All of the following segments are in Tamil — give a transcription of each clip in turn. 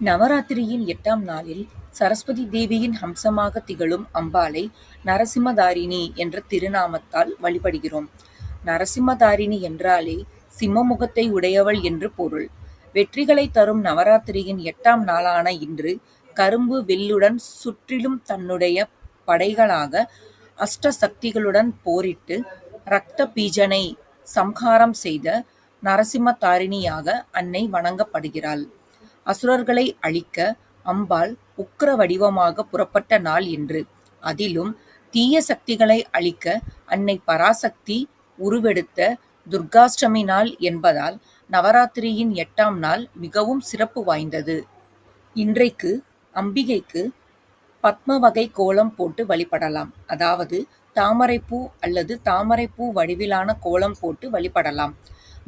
நவராத்திரியின் 8ஆம் நாளில் சரஸ்வதி தேவியின் அம்சமாக திகழும் அம்பாளை நரசிம்மதாரிணி என்ற திருநாமத்தால் வழிபடுகிறோம். நரசிம்மதாரிணி என்றாலே சிம்மமுகத்தை உடையவள் என்று பொருள். வெற்றிகளை தரும் நவராத்திரியின் 8ஆம் நாளான இன்று கரும்பு வில்லுடன் சுற்றிலும் தன்னுடைய படைகளாக அஷ்டசக்திகளுடன் போரிட்டு இரத்த பீஜனை சம்ஹாரம் செய்த நரசிம்மதாரிணியாக அன்னை வணங்கப்படுகிறாள். அசுரர்களை அழிக்க அம்பாள் உக்கிர வடிவமாக புறப்பட்ட நாள் என்று. அதிலும் தீய சக்திகளை அழிக்க அன்னை பராசக்தி உருவெடுத்த துர்காஷ்டமி நாள் என்பதால் நவராத்திரியின் 8ஆம் நாள் மிகவும் சிறப்பு வாய்ந்தது. இன்றைக்கு அம்பிகைக்கு பத்ம வகை கோலம் போட்டு வழிபடலாம். அதாவது தாமரைப்பூ அல்லது தாமரைப்பூ வடிவிலான கோலம் போட்டு வழிபடலாம்.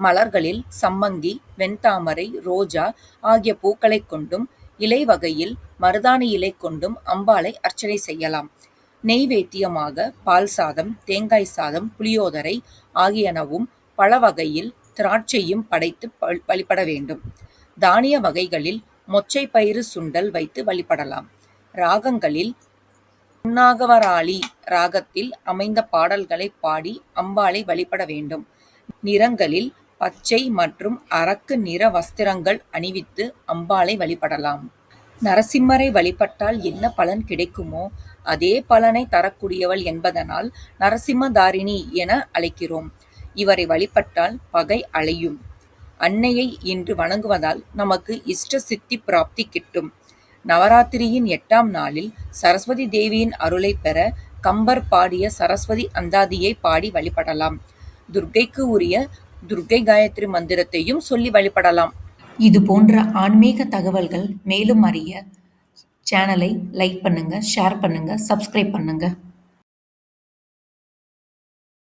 மலர்களில் சம்மங்கி, வெண்தாமரை, ரோஜா ஆகிய பூக்களைக் கொண்டும், இலை வகையில் மருதாணி இலை கொண்டும் அம்பாளை அர்ச்சனை செய்யலாம். நெய்வேத்தியமாக பால் சாதம், தேங்காய் சாதம், புளியோதரை ஆகியனவும் பழ வகையில் திராட்சையும் படைத்து வழிபட வேண்டும். தானிய வகைகளில் மொச்சை பயிறு சுண்டல் வைத்து வழிபடலாம். ராகங்களில் புன்னாகவராளி ராகத்தில் அமைந்த பாடல்களை பாடி அம்பாளை வழிபட வேண்டும். நிறங்களில் பச்சை மற்றும் அரக்கு நிற வஸ்திரங்கள் அணிவித்து அம்பாளை வழிபடலாம். நரசிம்மரை வழிபட்டால் என்ன பலன் கிடைக்குமோ அதே பலனை தரக்கூடியவள் என்பதனால் நரசிம்மதாரிணி என அழைக்கிறோம். இவரை வழிபட்டால் பகை அழியும். அன்னையை இன்று வணங்குவதால் நமக்கு இஷ்ட சித்தி பிராப்தி கிட்டும். நவராத்திரியின் 8ஆம் நாளில் சரஸ்வதி தேவியின் அருளை பெற கம்பர் பாடிய சரஸ்வதி அந்தாதியை பாடி வழிபடலாம். துர்க்கைக்கு உரிய துர்க்கை காயத்ரி மந்திரத்தையும் சொல்லி வழிபடலாம். இது போன்ற ஆன்மீக தகவல்கள் மேலும் அறிய சேனலை லைக் பண்ணுங்க, ஷேர் பண்ணுங்க, சப்ஸ்கிரைப் பண்ணுங்க.